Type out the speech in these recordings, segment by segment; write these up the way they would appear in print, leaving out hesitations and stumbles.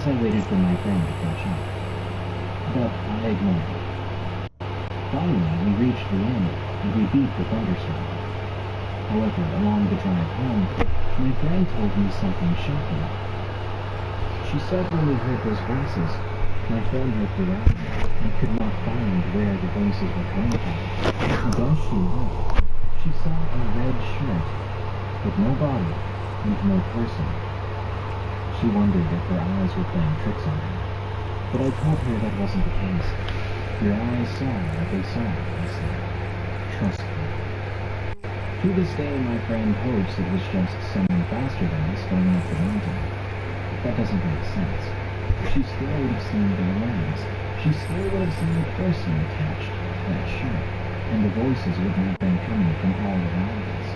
I waited for my friend to catch up, but I ignored it. Finally, we reached the end, and we beat the thunderstorm. However, along the drive home, my friend told me something shocking. She said when we heard those voices, my friend looked around and could not find where the voices were coming from. And as she looked, she saw a red shirt, with no body and no person. She wondered if her eyes were playing tricks on her, but I told her that wasn't the case. Your eyes saw what they saw, I said. Trust me. To this day, my friend hopes it was just someone faster than us going up the mountain. That doesn't make sense. She still would have seen their lens. She still would have seen the person attached to that shirt, and the voices would not have been coming from all around us.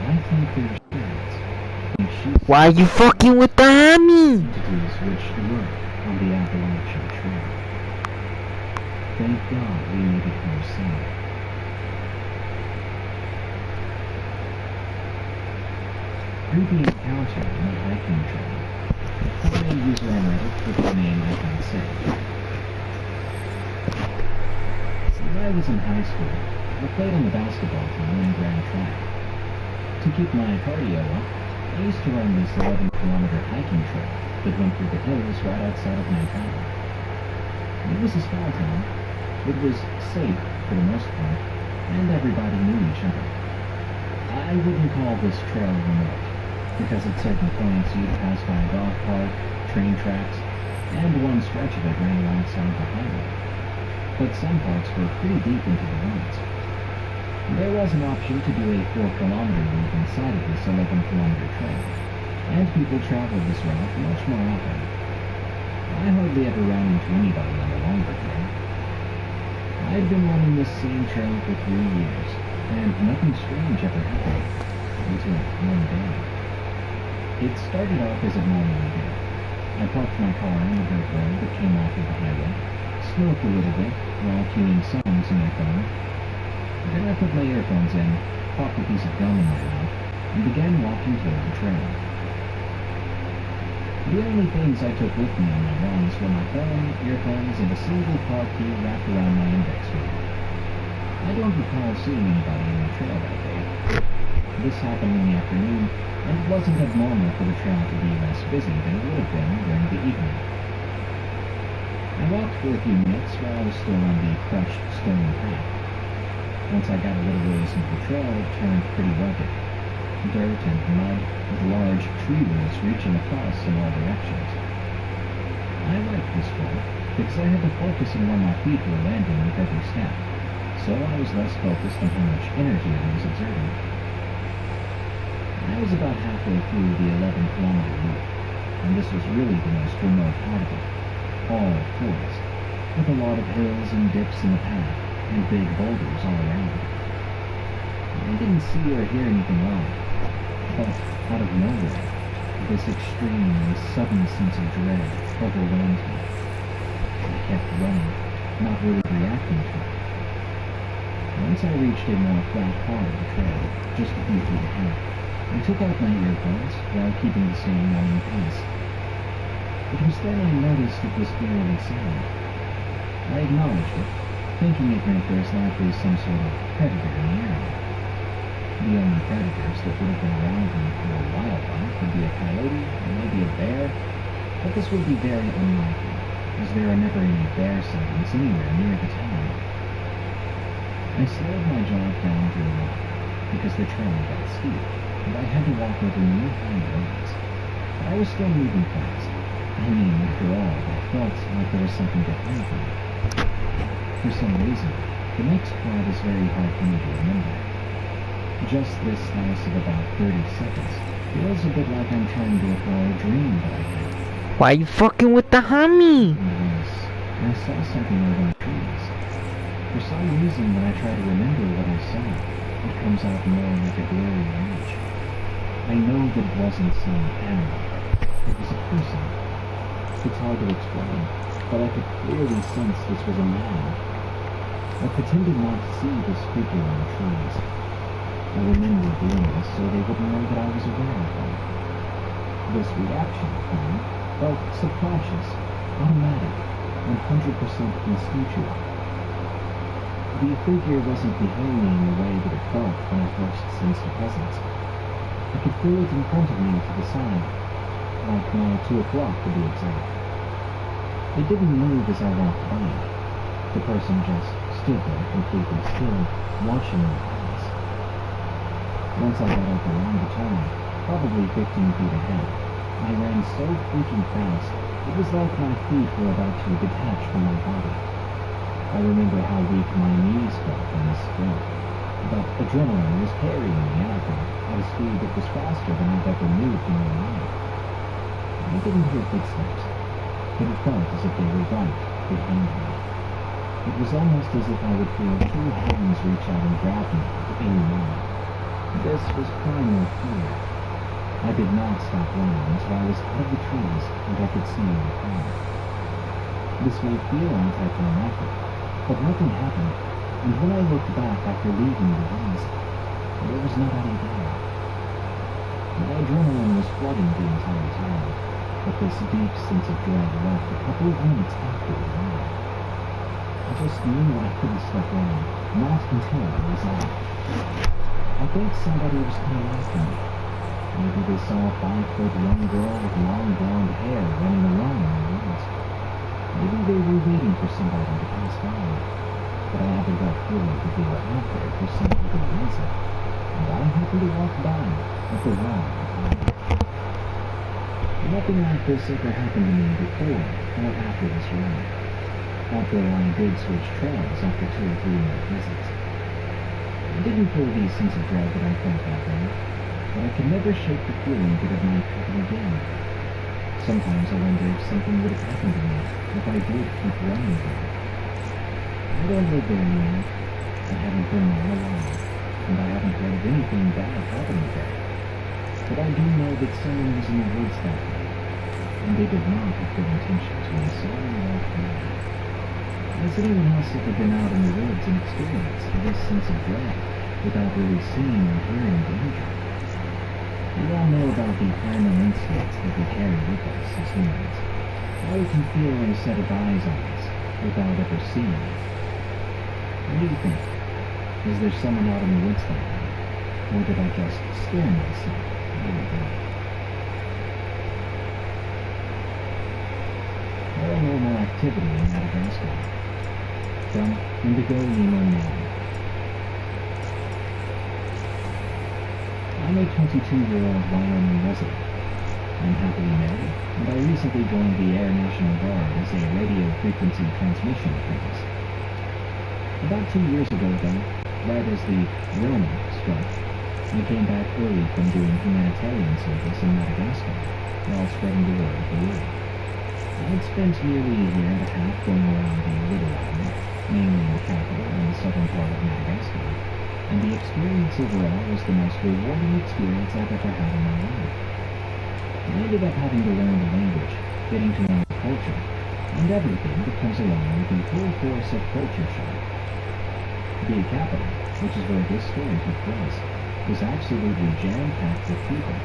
I think there's spirits, and she's... Why are you fucking with the homie? ...entities which lurk on the Appalachian Trail. Thank God we made it here safe. Creepy encounter on a hiking trail. Find a user on Reddit with the name I can't say. When I was in high school, I played on the basketball team and ran track. To keep my cardio up, I used to run this 11-kilometer hiking trail that went through the hills right outside of my town. It was a small town. It was safe for the most part, and everybody knew each other. I wouldn't call this trail remote, because at certain points you'd pass by a golf cart, train tracks, and one stretch of it ran alongside the highway. But some parts were pretty deep into the woods. There was an option to do a 4-kilometer loop inside of this 11-kilometer trail, and people traveled this route much more often. I hardly ever ran into anybody on the longer trail. I'd been running this same trail for 3 years, and nothing strange ever happened, until one day. It started off as it normally did. I parked my car on the dirt road that came off of the highway, smoked a little bit while queuing songs in my phone. Then I put my earphones in, popped a piece of gum in my mouth, and began walking toward the trail. The only things I took with me on my runs were my phone, earphones, and a single car key wrapped around my index finger. I don't recall seeing anybody on the trail that day. This happened in the afternoon, and it wasn't abnormal for the trail to be less busy than it would have been during the evening. I walked for a few minutes while I was still on the crushed stone path. Once I got a little ways into the trail, it turned pretty rugged. Dirt and mud, with large tree roots reaching across in all directions. I liked this trail, because I had to focus on where my feet were landing with every step, so I was less focused on how much energy I was exerting. I was about halfway through the 11-kilometer loop, and this was really the most remote part of it. All forest, with a lot of hills and dips in the path, and big boulders all around. I didn't see or hear anything wrong, but out of nowhere, this extreme and sudden sense of dread overwhelmed me. I kept running, not really reacting to it. Once I reached a more flat part of the trail, just a few feet ahead, I took out my earphones while keeping the same running pace. It was then I noticed it was eerily silent. I acknowledged it, thinking it meant there was likely some sort of predator in the area. The only predators that would have been around me for a wildlife would be a coyote or maybe a bear, but this would be very unlikely, as there are never any bear sightings anywhere near the town. I slowed my jog down to a walk, because the trail got steep, and I had to walk over new high roads. But I was still moving fast. I mean, after all, I felt like there was something behind me. For some reason, the next part is very hard for me to remember. Just this slice of about 30 seconds feels a bit like I'm trying to recall a dream that I had. Why are you fucking with the homie? I saw something over the trees. For some reason, when I try to remember what I saw, it comes out more like a blurry image. I know that it wasn't some animal. It was a person. It's hard to explain, but I could clearly sense this was a man. I pretended not to see this figure in the trees. I remember doing this so they wouldn't know that I was aware of them. This reaction of mine felt subconscious, automatic, 100% instinctual. The figure wasn't behind me in the way that it felt when I first sensed a presence. I could feel it in front of me to the side, like now 2 o'clock to be exact. It didn't move as I walked by. The person just stood there completely still, watching me pass. Once I got up around the turn, probably 15 feet ahead, I ran so freaking fast, it was like my feet were about to detach from my body. I remember how weak my knees felt in this sprint, but adrenaline was carrying me out of them at a speed that was faster than I've ever moved in my life. I didn't hear footsteps, but it felt as if they were right behind me. It was almost as if I would feel 2 hands reach out and grab me at any moment. This was primal fear. I did not stop running until I was out of the trees and I could see my car. This may feel anticlimactic, but nothing happened, and when I looked back after leaving the woods, there was nobody there. My adrenaline was flooding the entire time, but this deep sense of dread left a couple of minutes after it arrived. I just knew I couldn't stop running, not until I was out. I think somebody was coming after me. Maybe they saw a 5'1" girl with long blonde hair running alone in the woods. Maybe they were waiting for somebody to pass by, but I had the gut feeling that they were out there for some other reason, and I happened to walk by at the wrong time. Nothing like this ever happened to me before or after this ride. After I did switch trails after 2 or 3 more visits. I didn't feel the sense of dread that I felt that day, but I could never shake the feeling that it might happen again. Sometimes I wonder if something would have happened to me if I did keep running there. I don't live there anymore. I haven't been there in a while, and I haven't heard of anything bad happening there. But I do know that someone was in the woods that day, and they did not have good intentions when they saw me walk by. Has anyone else ever been out in the woods and experienced this sense of dread without really seeing or hearing danger? We all know about the primal instincts that we carry with us as humans. How we can feel a set of eyes on us without ever seeing it. What do you think? Is there someone out in the woods that way? Or did I just scare myself? Paranormal activity in Madagascar. From Indigo Nemo 9. I'm a 22-year-old Wyoming resident. I'm happily married, and I recently joined the Air National Guard as a radio frequency transmission apprentice. About 2 years ago, though, right as the Rona struck, I came back early from doing humanitarian service in Madagascar while spreading the word of the Lord. I had spent nearly a year and a half going around the little island, mainly the capital and the southern part of Madagascar, and the experience overall was the most rewarding experience I've ever had in my life. I ended up having to learn the language, getting to know the culture, and everything that comes along with the full force of culture shock. The capital, which is where this story took place, was absolutely jam-packed with people.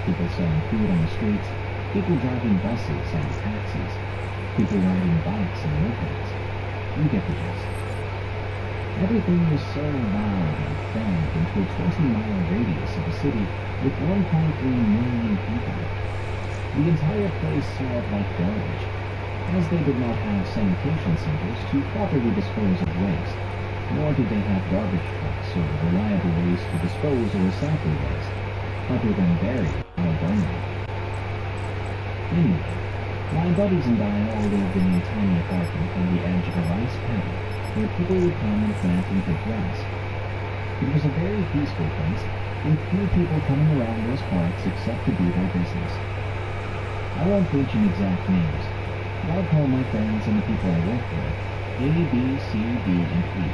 People selling food on the streets, people driving buses and taxis, people riding bikes and mopeds. You get the gist. Everything was so loud and crammed into a 20-mile radius of a city with 1.3 million people. The entire place smelled like garbage, as they did not have sanitation centers to properly dispose of waste, nor did they have garbage trucks or reliable ways to dispose or recycle waste, other than bury or burn it. Anyway, my buddies and I all lived in a tiny apartment on the edge of a rice paddy, where people would come and plant and pick grass. It was a very peaceful place, with few people coming around those parts except to do their business. I won't mention exact names, but I'll call my friends and the people I work with A, B, C, D, and E.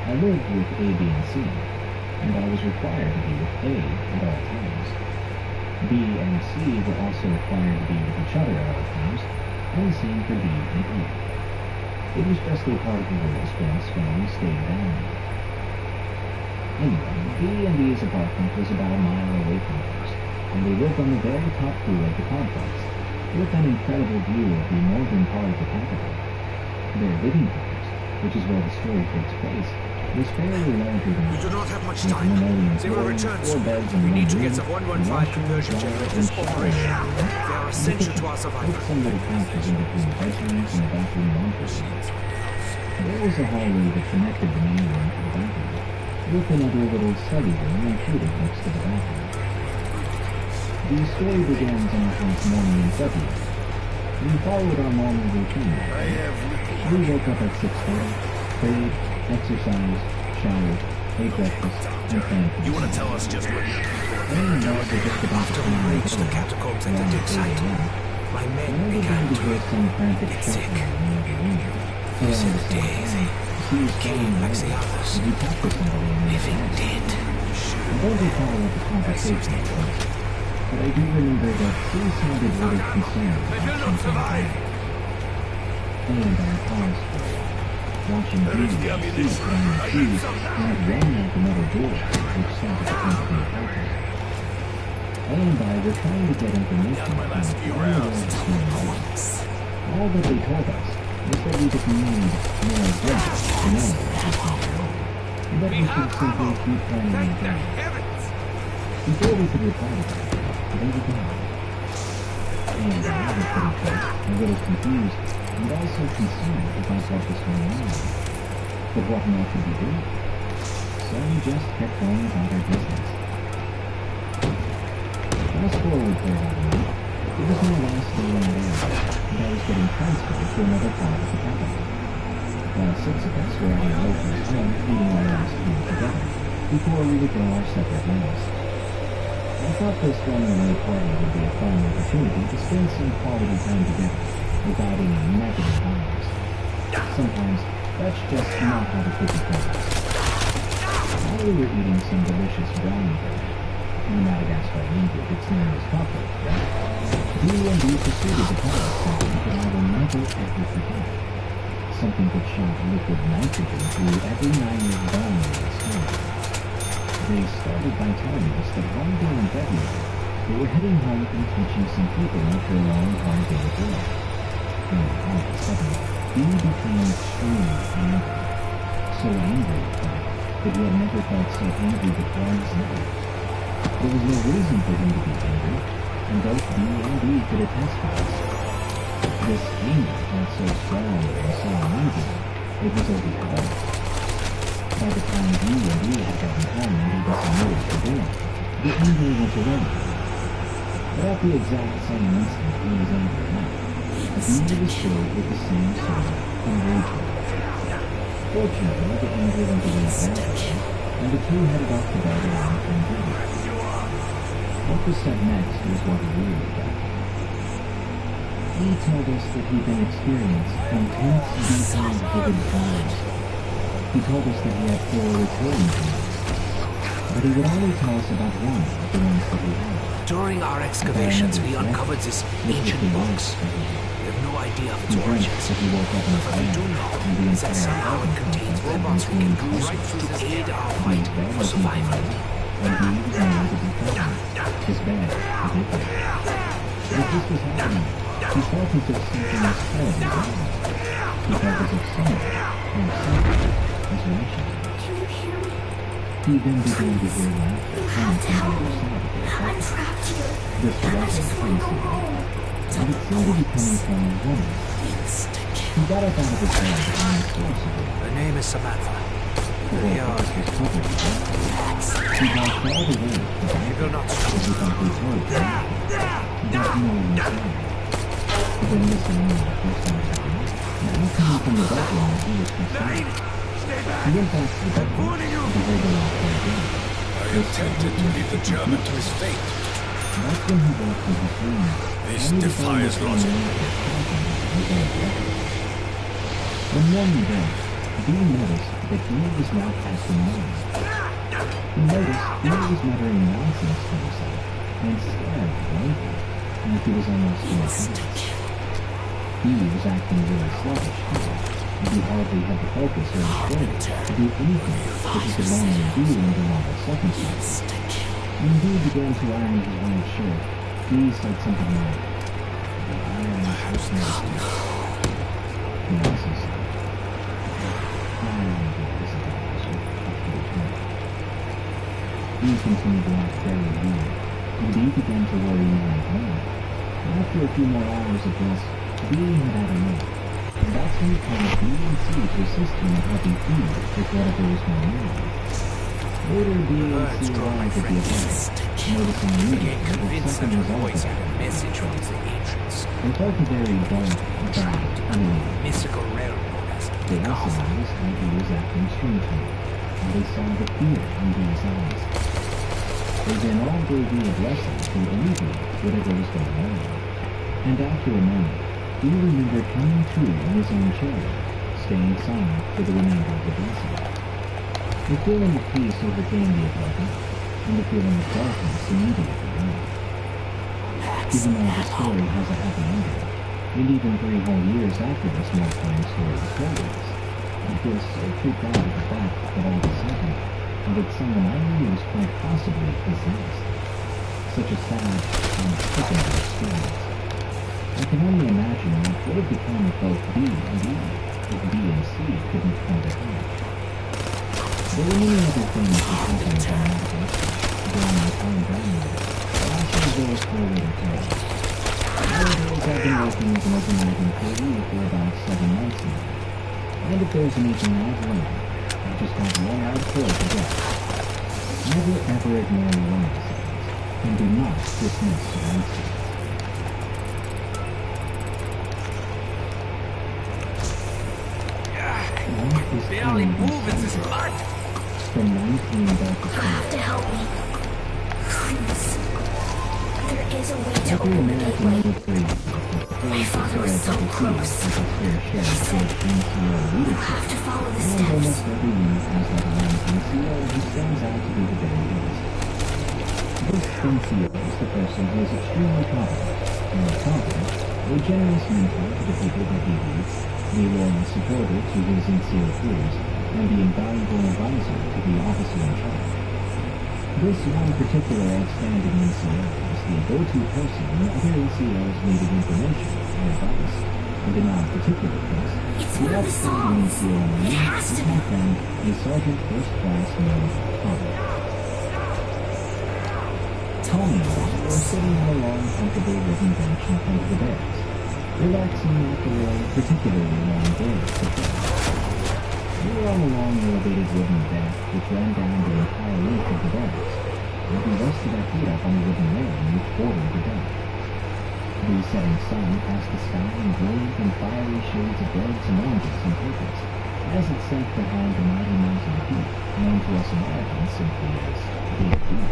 I lived with A, B, and C, and I was required to be with A at all times. B and C were also required to be with each other at all times, and the same for D and E. It was just a part of the rules for us when we stayed down there. Anyway, B and D's apartment was about a mile away from ours, and they lived on the very top floor of the complex, with an incredible view of the northern part of the capital. Their living quarters, which is where the story takes place, was fairly larger than We do not have much time. linoleum They will flooring, return 4 soon. beds in We one need to room, get the 115 washer, conversion dryer, generators and shower operational. area, They are and the essential kitchen, to our survival. with some little couches in between bedrooms and the bathroom laundry room. There was a hallway that connected the main room to the bathroom, with another little study room included next to the bathroom. The story begins on a hot morning in February. We followed our morning routine. We woke up at 6:30, prayed, exercised, showered, ate breakfast, and planned for the You want to day. tell us just what you And now we're just about to After we reached the catacombs at the dig site, my men when we began began to to hear some frantic get shouting sick. in the other room. They Around said the same days, time, she was came falling like the away. others, We talked to somebody in the living other room. dead. I don't recall what the conversation was, but I do remember that she sounded really concerned about something bad. And I paused for a while, watching Judy sleep on the shoes and run out another door, which sat at the front of the apartment. And I were trying to get information on all the was. All that they told us was that we didn't need more evidence to know what was going on, and that we should simply keep planning our day. Before we could reply to that, they were gone. And I was getting close, a little confused, and also concerned about what was going on. But what more could we do? So we just kept going about our business. Fast forward for about a month. It was my last day on there, and I was getting transferred to another part of the capital. While 6 of us were at our local home eating our last meal together, before we would go our separate ways. I thought this one-away party would be a fun opportunity to spend some quality time together, without any negative vibes. Sometimes, that's just not how the cookie crumbles. While we were eating some delicious brownie bread, in Madagascar language it's known as chocolate, right? D&D proceeded to tell us something that I will never ever forget. Something that shot liquid nitrogen through every 9-year bone in the stomach. They started by telling us that one day in February, they were heading home from teaching some people after a long hard day at work. And all of a sudden, he became extremely angry. So angry, in fact, that he had never felt so angry before in his life. There was no reason for him to be angry, and both B and D could attest to this. This anger felt so strong and so amazing, it was overpowering. By the time B and D had gotten home and he was emerged for dinner, the anger went away. But at the exact same instant he was angry enough, the anger was filled with the same sort of enragement. Fortunately, the anger went away very quickly, and the two headed off to bed around 10:30. What was said next was what really got me. He told us that he'd been experiencing intense, detailed, vivid dreams. He told us that he had 4 recurring dreams, but he would only tell us about one of the ones that he had. During our excavations, we uncovered this ancient box. We have no idea of its He dreamt origins. that he woke up in his What we bed, do know and the is that entire somehow it apartment contains complex robots we had can been use connected. to aid our His fight bed for was survival. and he was unable to be found. His bed was empty. As this was happening, he felt as if something was terribly wrong. He felt as if someone, or something, was watching him. He then began to hear laughter coming from the other side of the apartment. This wasn't crazy laughter, and it seemed to be coming from a woman. He got up out of his bed and went close to her. Her name is Samantha. The whole house was covered with laughter. He walked all the way to the You will balcony, not as stop. he thought he heard the laughter, but no one was there. Then listening to the first laughter, now coming from the bedroom that he was concerned. He went back to the bedroom and he heard the laughter again. I attempted to lead the German to his fate. That's when he walked in his room. This only to defies find logic. that the man was his own brother. When morning broke, Dean noticed that he was not acting normal. He noticed he was muttering nonsense to himself and staring blankly, like he was almost in a trance. He was acting really sluggish too, and he hardly had the focus or the strength to do anything that he could normally do under normal circumstances. When he began to iron his white shirt, he said something like, He continued to act very weird, and Bee began to worry more and more. After a few more hours of this, Bee had had enough, and that's when he called B and C to assist him in helping feed with whatever was going on. Later, B and C arrived at the apartment, noticing immediately that something was off about it. Message from the ancients. They felt a very dark, bad, unrelated. Mystical railroad has to They also noticed how he was acting strangely, and they saw the fear in Bee's eyes. They then all gave Bee a blessing to alleviate whatever was going on. And after a moment, Bee remembered coming to in his own chair, staying silent for the remainder of the blessing. The feeling of peace overcame the apartment, and the feeling of darkness immediately went. Even though the story has a happy ending, and even 3 whole years after this mortifying story was told us, I feel so freaked out at the fact that all this happened, and that someone I knew was quite possibly possessed. Such a sad and sickening experience. I can only imagine what would have become of both B and E if B and C couldn't come to him. There were many other things that happened during that lesson, during my time down there, but I'll save those for a later time. Nowadays, I've been working as an overnight employee for about 7 months now, and if there's anything I've learned, I just have one out for it to get. Never ever ignore your own decisions, and do not dismiss your instincts. The only move is this blood. From 19 back to You have to help me. Please. There is a way to every open the American gateway. would agree that My father is so close. has a fair share of good NCO You leadership. have to follow the And steps. almost every unit has that one NCO who stands out to be the very best. This NCO is the person who is extremely competent, a generous mentor to the people that he leads, the loyal supporter to his NCO peers, and the invaluable advisor to the officer in charge. This one particular outstanding NCO is the go-to person when other NCOs needed information or advice, and in our particular case, It's the one of the outstanding songs. NCO on It me has is to my be. friend, a Sergeant First Class named Tommy. Tommy was sitting on a long, comfortable wooden bench in front of the barracks, relaxing after a particularly long day of patrol. We were on a long, elevated wooden deck which ran down the entire length of the barracks, and we rested our feet up on a wooden railing which bordered the deck. The setting sun cast the sky in brilliant and fiery shades of reds and oranges and purples, as it sank behind the mighty mountain peak known to us Americans simply as Big Peak.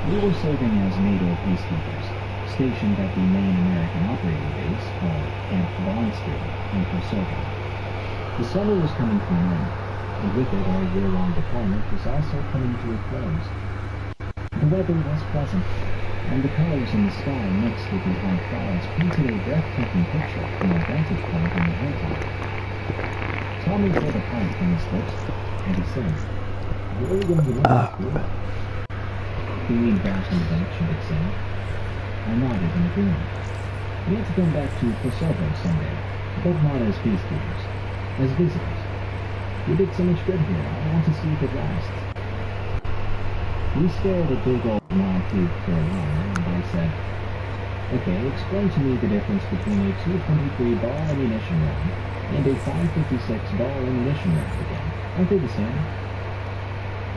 We were serving as NATO peacekeepers, stationed at the main American operating base called Camp Bondstreet in Kosovo. The summer was coming to an end, and with it our year-long deployment was also coming to a close. The weather was pleasant, and the colors in the sky mixed with the high clouds painted a breathtaking picture from our vantage point on the hilltop. Tommy pulled a pipe from his lips, and he said, "Where are we going to live after?" He leaned back on the bench and examined. I nodded in agreement. We had to come back to Kosovo someday, but not as peacekeepers, as visitors. We did so much good here, I want to see if it lasts. We stared at big old Maltese for a while, and I said, "Okay, explain to me the difference between a 223 ball ammunition round and a 556 ball ammunition round again. Aren't they the same?"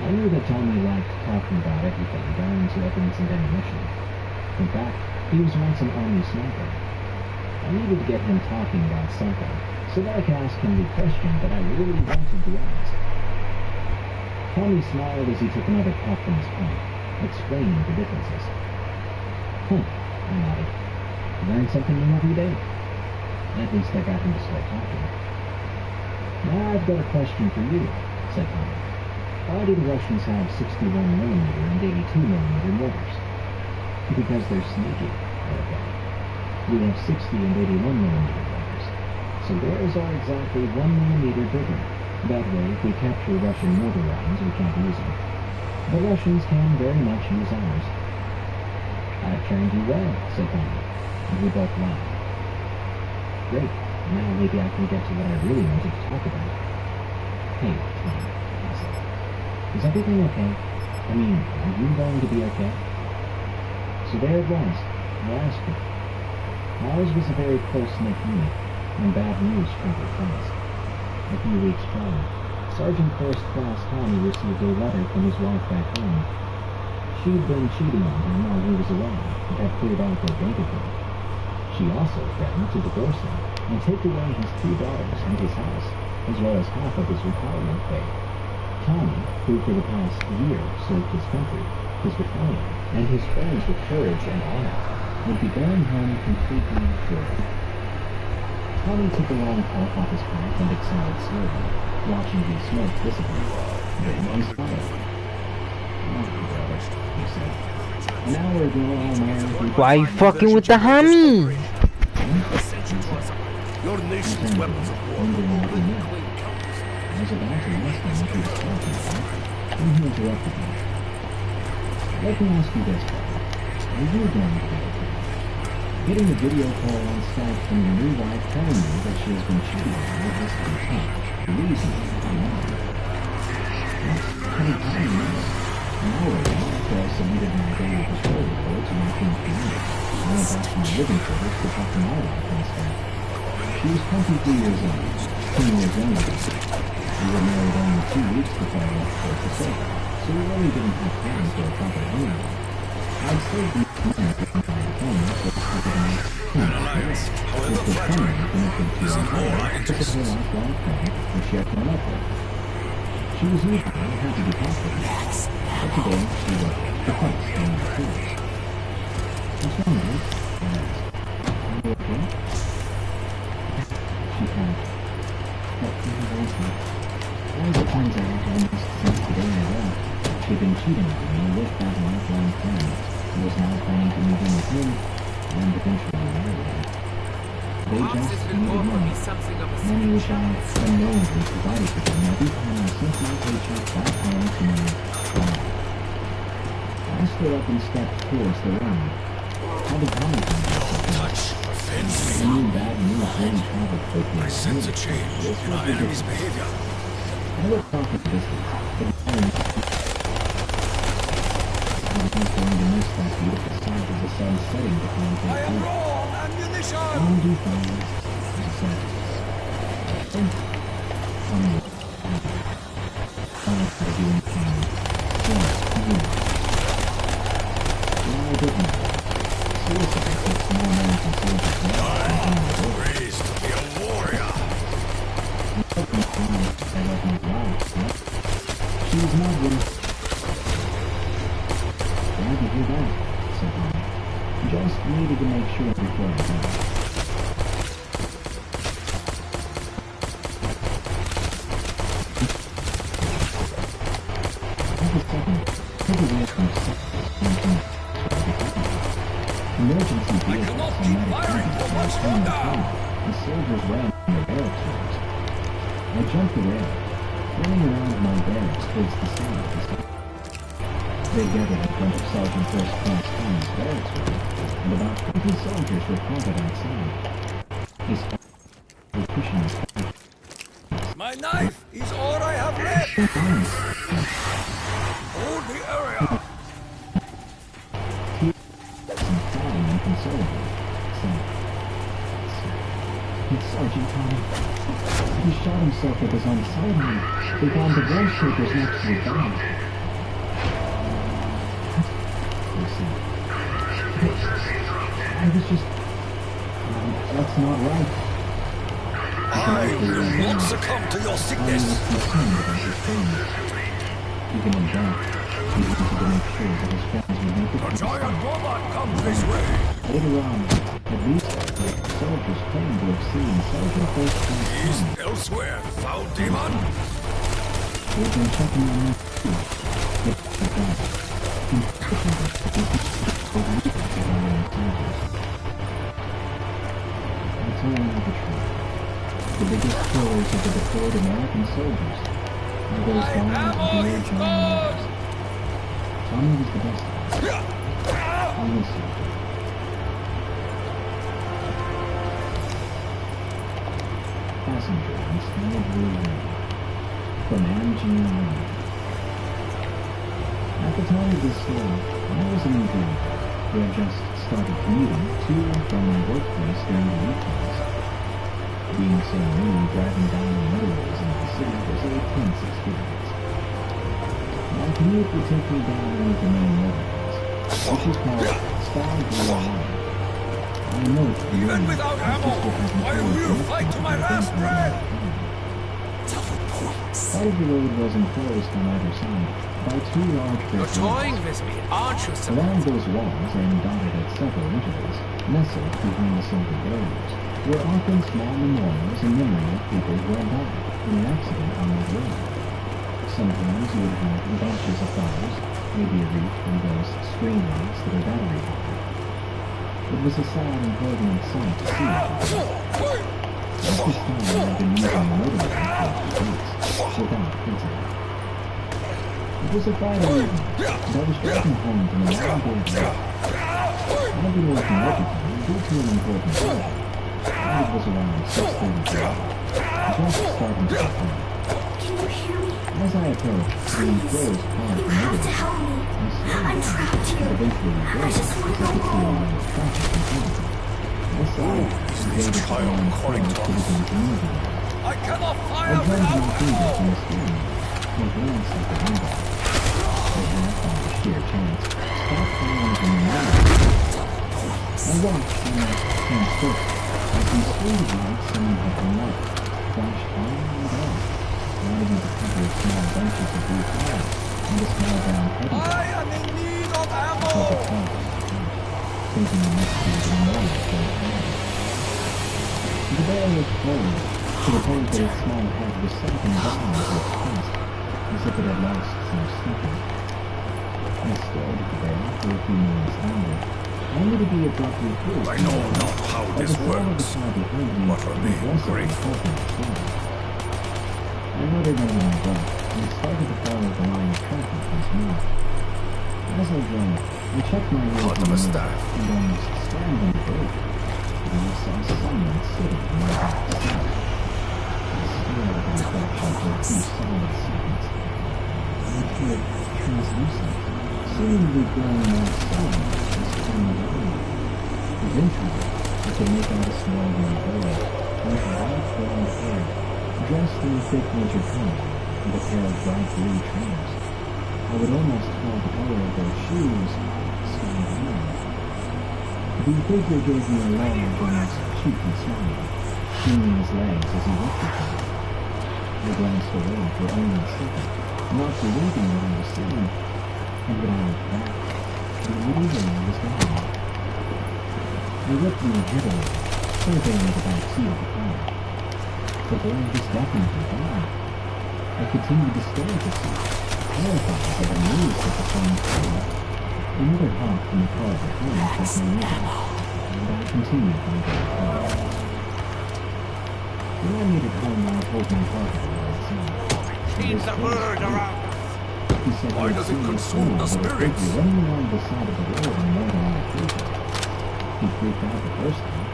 I knew that Tommy liked talking about everything, down to weapons and ammunition. In fact, he was once an Army sniper. I needed to get him talking about something, so that I could ask him the question that I really wanted to ask. Tommy smiled as he took another puff from his pipe, explaining the differences. I nodded. Learn something new every day. At least I got him to start talking. "Now I've got a question for you," said Tommy. "Why do the Russians have 61mm and 82mm mortars?" "Because they're sneaky," I replied. "We have 60 and 81mm mortars, so theirs are exactly 1mm bigger. That way, if we capture Russian mortar rounds, we can't use them. The Russians can very much use ours." I've trained you well, said Tommy, and we both laughed. Great, now maybe I can get to what I really wanted to talk about. Hey, Tommy, I said, is everything okay? I mean, are you going to be okay? So there it was. I asked her. Ours was a very close-knit unit, and bad news traveled fast. A few weeks prior, Sergeant First Class Tommy received a letter from his wife back home. She'd been cheating on him while he was away and had cleared out their bank account. She also threatened to divorce him and take away his 2 daughters and his house, as well as half of his retirement pay. Tommy, who for the past year served his country, his battalion, and his friends with courage and honor, would be going home completely cured. Tommy took a long puff off his pipe and exhaled slowly, watching the smoke dissipate. Then he smiled. "Oh, brother," he said. "An hour ago, all my..." Why you fucking with the homie? Your nation's weapons of war. I was about to ask him what he was talking about, when he interrupted me. "Let me ask you this, brother. Are you going to be okay? Getting a video call on Skype from your new wife telling you that she has been cheating on you has been tough. The reason I'm not. That's pretty time, man. An hour ago, after I submitted my daily patrol report to my team commander, I went back to my living quarters to talk to my wife instead. She was 23 years old, 10 years younger than me. We were married only 2 weeks before I left for Kosovo, so we really didn't have plans for a proper honeymoon. I'd saved the money from my deployment for the nice Alliance, however which was flattering, permanently connected to is a in all our took interests. her lifelong friend who she had grown up with. She was usually happy to talk with me, but today she was depressed and foolish. "What's wrong, dude?" I asked. "Are you okay?" She paused. But he was not. As it turns out, almost since the day I left, she'd been cheating on me with that lifelong friend, who was now planning to move in with him and eventually marry him. They just needed money. Money which I unknowingly provided to them every time I sent my paycheck back home to my father. I stood up and stepped towards the room. How did Tommy find out? Touch offends I me. knew bad news really traveled quickly. I sense a change in our enemy's behavior. I looked off at the distance, but I was going to miss that beautiful sight of the sun setting behind the blue. wrong! Ammunition! "I'll do fine," I said. Tommy was happy. Thanks for doing fine. Just you. Well, I didn't. Suicide takes more American soldiers now than I did. Raised to be a warrior! I love my wife, but she's not worth. "Glad to hear that," said Tommy. "Just needed to make sure before I go." Every second, everywhere from emergency vehicles cannot and keep medic firing units for were much turning the longer. corner, and soldiers ran from their barracks doors. I jumped the rail, running around my barracks towards the side. They gathered in front of Sergeant First Class Tommy's barracks room, and about 20 soldiers were planted outside. His were pushing his My knife is all I have left! hands. Hold the area! Some crying and consoling him. It's Sergeant Tommy. He shot himself with his own sidearm. They found the branch papers next to his body. They said, "I was just... that's not right." I will not succumb to your I was sickness! concerned about his family. Even in that, he wanted to make sure that his friends would make it A to the giant side. robot comes this way! Later on, at least the soldiers claimed to have seen Sergeant First Class Is Tommy. elsewhere, foul demon! They've been checking on that too. Yet, the fact, unfortunately, this is the weakest of our own soldiers. I'll tell you the truth. The biggest killers of the deployed American soldiers are those guys ammo dear is John gone! Myers. Tommy was the best of us. I on this subject. Passenger in Sky Blue Rain from Angie Lane. At the time of this story, I was an intern who had just started commuting to and from my workplace during the weekends. Being so new and driving down the motorways into the city was a tense experience. My commute would take me down one of the main motorways, which is called Sky Blue Line. I know it's Even without ammo, I will fight to my last breath! Part of the road was enclosed on either side by two large brick You're toying walls. with me, aren't you, sir? Around those walls and dotted at several intervals, nestled behind the silver barriers, were often small memorials in memory of people who had died in an accident on that road. Sometimes you would have bunches of flowers, maybe a wreath from those screen lights that are battery powered. It was a sad and poignant sight to see. At this time, I had been using the motorway for weeks, without incident. It was a Friday evening, and I was driving home from a long day of work. I had been working overtime due to an important job, and it was around 6:30 p.m. Just starting to get home. Can you hear me? As I approached the enclosed part of You the have to motorway, help me. I slowed I'm down trapped and here. eventually I reversed just as want I to could go see a line home. of traffic in front of me. I saw it and waited for the line of cars to begin to move again. I cannot I fire drummed my without fingers ammo! on the steering wheel and glanced at the window. I had, by sheer chance, stopped firing from the motorway. I watched and transfixed as these faded lights someone had hung up flashed on and on, lighting up a couple of small bunches of blue flowers and a small brown teddy bear. I am in need of I felt ammo! a pause, thinking I must be the moment for a time. The bear was cold, to the point that its small head was sunken down into its chest, as if it had lost some stepping. I stared at the bear for a few moments longer, only to be abruptly pushed. I know not how As this the sound of the works, car behind me but remain aggressively grateful. pulled me forward. I muttered under my breath and started to follow the line of traffic once more. As I drove, I checked my rearview Artemis mirror staff. and almost slammed on the brake. Then I saw someone sitting in my back seat. I stared at the reflection for a few solid seconds. It appeared translucent, seemingly growing more solid as time went on. Eventually, I could make out a small young girl with light blonde hair, dressed in a thick winter coat and a pair of bright blue trainers. I would almost call the color of their shoes sky blue. The figure gave me a large, almost cheeky smile, swinging his legs as he looked at me. I glanced away for only a second, not believing what I was seeing, and when I looked back, the little girl was gone. I whipped my head over, surveying the back seat of the car. The boy was definitely gone. I continued to stare at the seat, terrified but amazed at the same time. Another hop from the car behind took me in, and I continued my way home. When I made it home, I told my father what I had seen. Keep the bird around. He said Why he had does it seen consume the little spirits? figure running along the side of the road on more than one occasion. He freaked out the first time,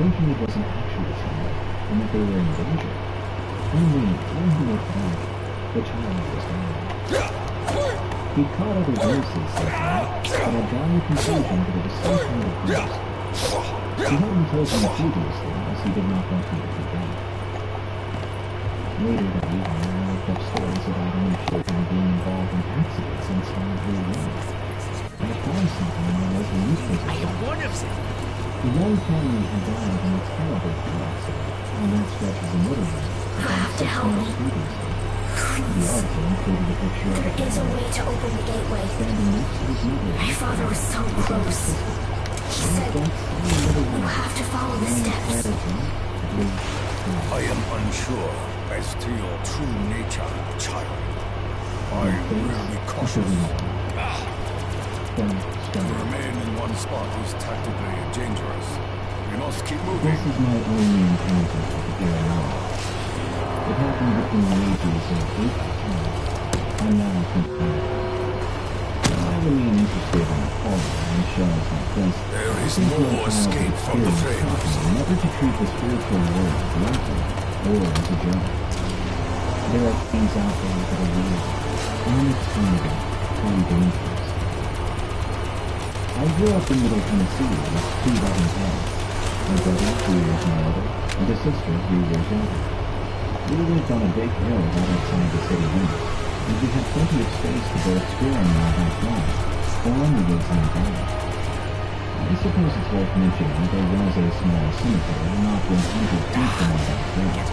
thinking it was an actual child and that they were in danger. Only when he looked back, the child was gone. He caught other glimpses, says he, but had drawn the conclusion that it was some kind of ghost. He hadn't told me previously, as he did not want me to freak out. Later that evening, I looked up stories about any children being involved in accidents on Sky Blue Road. And I found something in my local newspaper. I am one of them. The young family had died in a terrible car accident on that stretch of the motorway about 6 months previously. The article included a picture of There the is a father way to open the gateway. standing next to his mother. My father was so with his close. sister. He And said, that same little you girl, have to follow the lying steps. flat as him, lived I am unsure as to your true nature, child. I will be cautious. Then, To strong. remain in one spot is tactically dangerous. We must keep This moving. is my only encounter with the paranormal. It happened between the ages of 8 to 10. I'm now 25. And I remain interested in horror and shows like this. There is no escape from the flames. Never to treat the spiritual world lightly or as a joke. There are things out there that are real, unexplainable, and dangerous. I grew up in Middle Tennessee with 2 loving parents. My brother, 3 years my older, and a sister 3 years younger. We lived on a big hill right outside the city limits, and we had plenty of space to go exploring in our backyard, or on the woods nearby. I suppose it's worth mentioning there was a small cemetery not 100 feet from our backyard.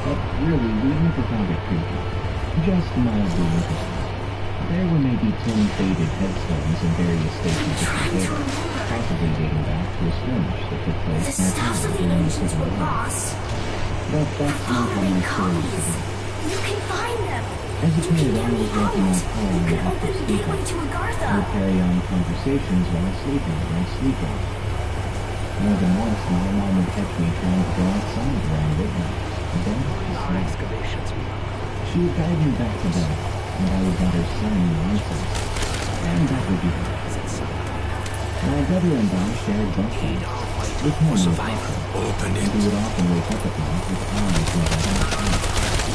But really, we never found it creepy, just mildly interesting. There were maybe 10 faded headstones in various stages of decay, possibly dating back to a skirmish that took place The stuff of the during the ancients Civil were War. lost. But that's not Follow how in my story copies. began. You can find them. As a You can kid, I get was walking copies. out home You and can after open the sleeping. gateway to I Agartha. would carry on conversations while sleeping or sleepwalking. More than once, my mom would catch me trying to go outside around midnight, and then Our excavations we she would guide me back to bed, and I would let her sign me license, and that would be it. My brother and I shared bedtime, with him no problem, Open and we it. would often wake up at night with eyes wide open,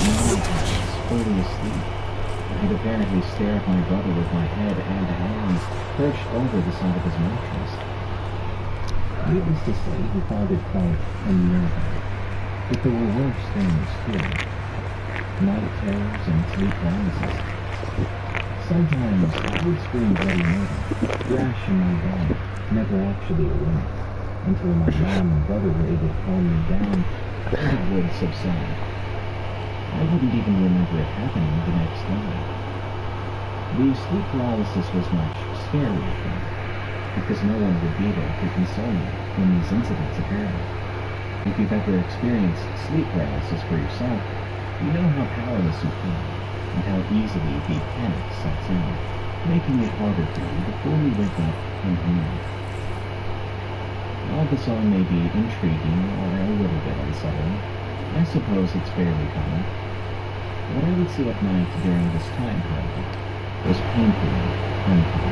and I was fully asleep. I'd apparently stare at my brother with my head and hands perched over the side of his mattress. Needless to say, he found it quite unnerving. But there were worse things, too. Night terrors and sleep paralysis. Sometimes I would scream bloody murder, crash in my bed, never actually awake, until my mom and brother were able to calm me down, and it would subside. I wouldn't even remember it happening the next day. The sleep paralysis was much scarier for me, because no one would be there to console me when these incidents occurred. If you've ever experienced sleep paralysis for yourself, you know how powerless you feel, and how easily the panic sets in, making it harder for you to fully wake up and move. While this all may be intriguing or a little bit unsettling, I suppose it's fairly common. What I would see at night during this time, however, was painfully uncommon.